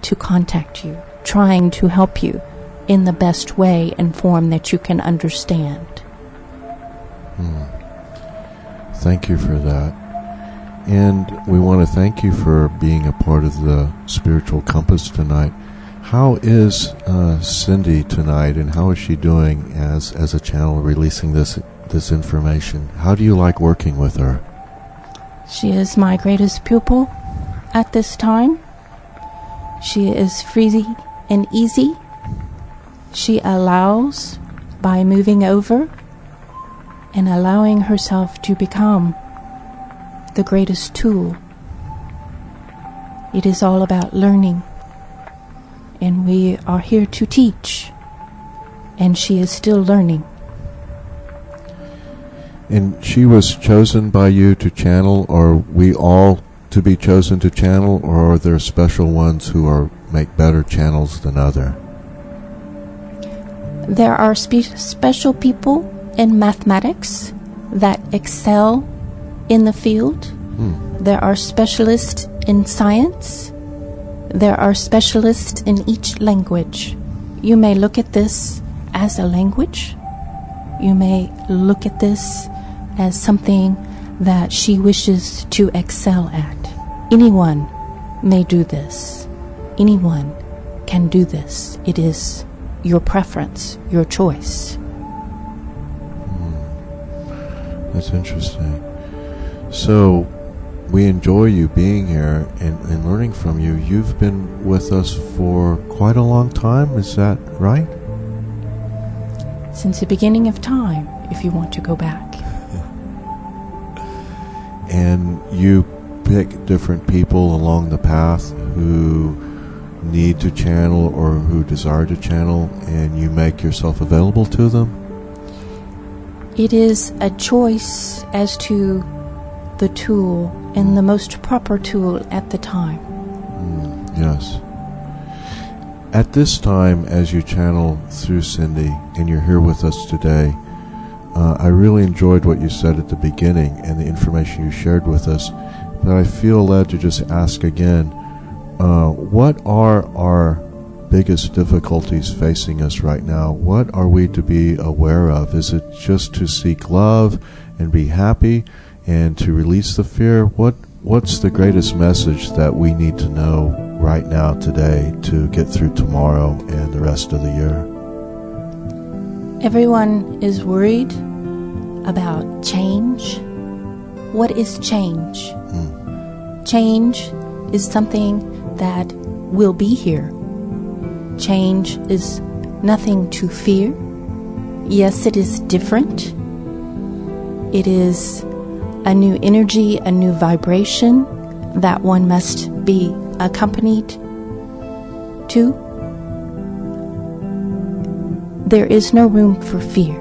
to contact you, trying to help you in the best way and form that you can understand. Thank you for that. And we want to thank you for being a part of the Spiritual Compass tonight. How is Cindy tonight, and how is she doing as a channel releasing this information? How do you like working with her? She is my greatest pupil at this time. She is free and easy. She allows by moving over and allowing herself to become the greatest tool. It is all about learning, and we are here to teach, and she is still learning. And she was chosen by you to channel, or we all to be chosen to channel, or are there special ones who make better channels than other? There are special people in mathematics that excel in the field. There are specialists in science. There are specialists in each language. You may look at this as a language. You may look at this as something that she wishes to excel at. Anyone may do this. Anyone can do this. It is your preference, your choice. That's interesting. So we enjoy you being here and learning from you. You've been with us for quite a long time, is that right? Since the beginning of time, if you want to go back. And you pick different people along the path who need to channel or who desire to channel, and you make yourself available to them? It is a choice as to the tool and the most proper tool at the time. Yes. At this time, as you channel through Cindy and you're here with us today, I really enjoyed what you said at the beginning and the information you shared with us, but I feel led to just ask again, what are our biggest difficulties facing us right now? What are we to be aware of? Is it just to seek love and be happy and to release the fear? What's the greatest message that we need to know right now today to get through tomorrow and the rest of the year? Everyone is worried about change. What is change? Change is something that will be here. Change is nothing to fear. Yes, it is different. It is a new energy, a new vibration that one must be accompanied to. There is no room for fear.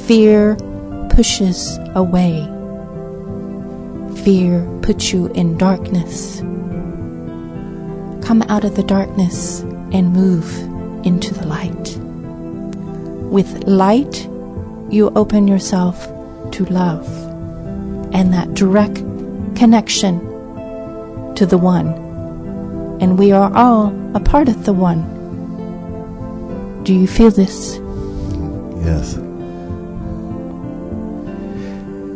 Fear pushes away. Fear puts you in darkness. Come out of the darkness and move into the light. With light, you open yourself to love and that direct connection to the One. And we are all a part of the One. Do you feel this? Yes.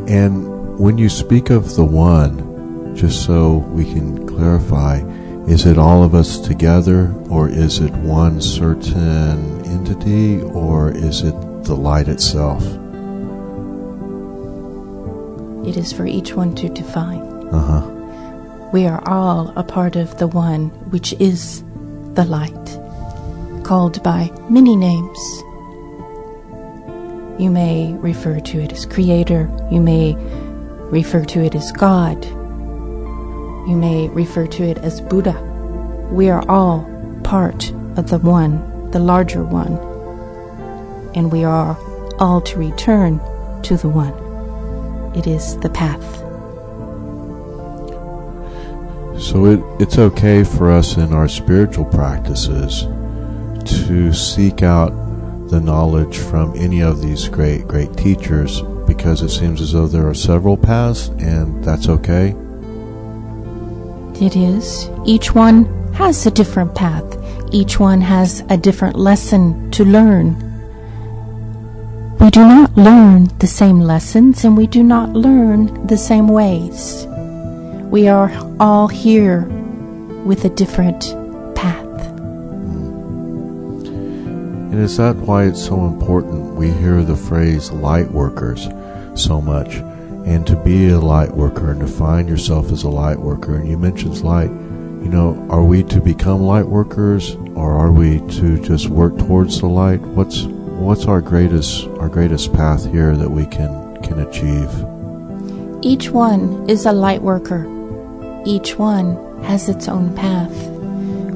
And when you speak of the One, just so we can clarify, is it all of us together, or is it one certain entity, or is it the light itself? It is for each one to define. We are all a part of the One, which is the light, called by many names. You may refer to it as Creator. You may refer to it as God. You may refer to it as Buddha. We are all part of the One, the larger One. And we are all to return to the One. It is the path. So it's okay for us in our spiritual practices to seek out the knowledge from any of these great teachers, because it seems as though there are several paths, and that's okay? It is. Each one has a different path. Each one has a different lesson to learn. We do not learn the same lessons, and we do not learn the same ways. We are all here with a different path. And is that why it's so important we hear the phrase light workers so much? And to be a light worker and define yourself as a light worker, and you mentioned light, are we to become light workers, or are we to just work towards the light? What's our greatest path here that we can achieve? Each one is a light worker. Each one has its own path.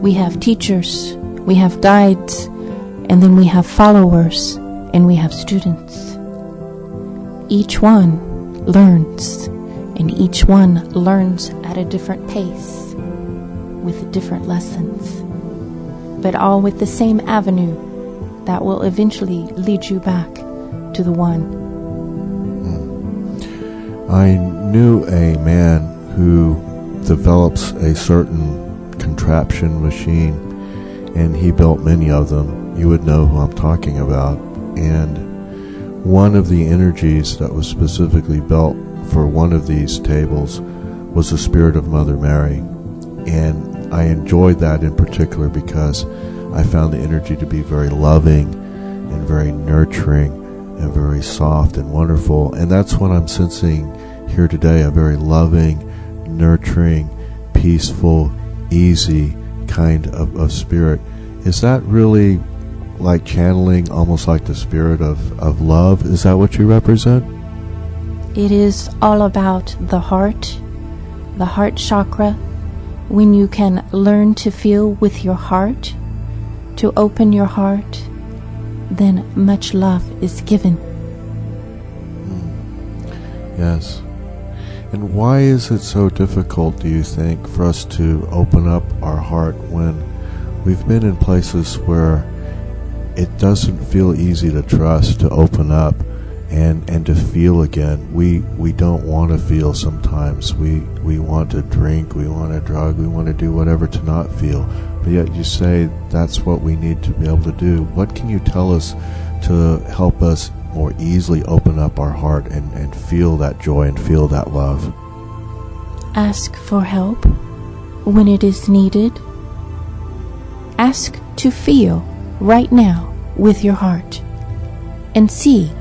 We have teachers, we have guides, and then we have followers, and we have students. Each one learns, and each one learns at a different pace with different lessons, but all with the same avenue that will eventually lead you back to the one. I knew a man who develops a certain contraption machine, and he built many of them. You would know who I'm talking about. And one of the energies that was specifically built for one of these tables was the spirit of Mother Mary. And I enjoyed that in particular because I found the energy to be very loving and very nurturing and very soft and wonderful. And that's what I'm sensing here today, a very loving, nurturing, peaceful, easy kind of spirit. Is that really like channeling, almost like the spirit of love? Is that what you represent? It is all about the heart chakra. When you can learn to feel with your heart, to open your heart, then much love is given. Yes. And why is it so difficult, do you think, for us to open up our heart when we've been in places where it doesn't feel easy to trust, to open up and to feel again? We don't want to feel sometimes. We want to drink, we want to drug, we want to do whatever to not feel. But yet you say that's what we need to be able to do. What can you tell us to help us more easily open up our heart and feel that joy and feel that love? Ask for help when it is needed. Ask to feel right now with your heart and see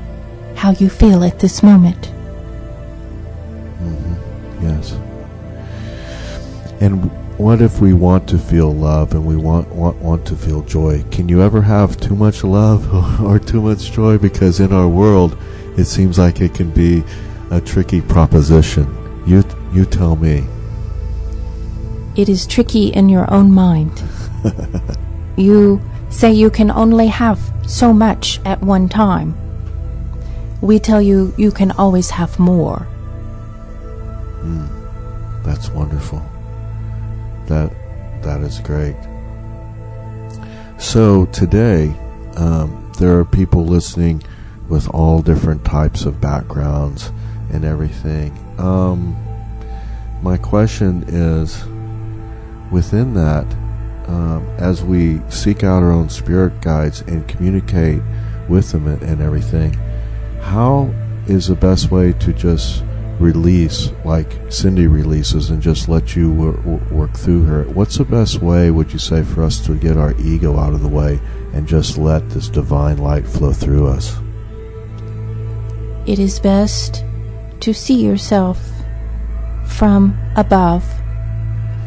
how you feel at this moment. Yes. And what if we want to feel love and we want to feel joy? Can you ever have too much love or too much joy? Because in our world, it seems like it can be a tricky proposition. You tell me. It is tricky in your own mind. You say you can only have so much at one time. We tell you you can always have more. That's wonderful. That is great. So today, there are people listening with all different types of backgrounds and everything. My question is, within that, as we seek out our own spirit guides and communicate with them and everything, how is the best way to just release, like Cindy releases, and just let you work through her? What's the best way, would you say, for us to get our ego out of the way and just let this divine light flow through us? It is best to see yourself from above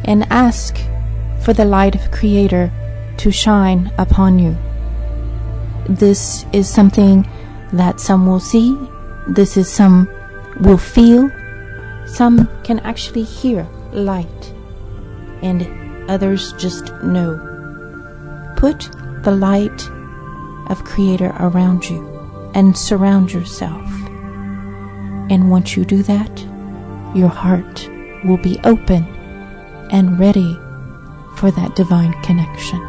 and ask for the light of Creator to shine upon you. This is something that some will see, this is some will feel, some can actually hear light, and others just know. Put the light of Creator around you and surround yourself. And once you do that, your heart will be open and ready for that divine connection.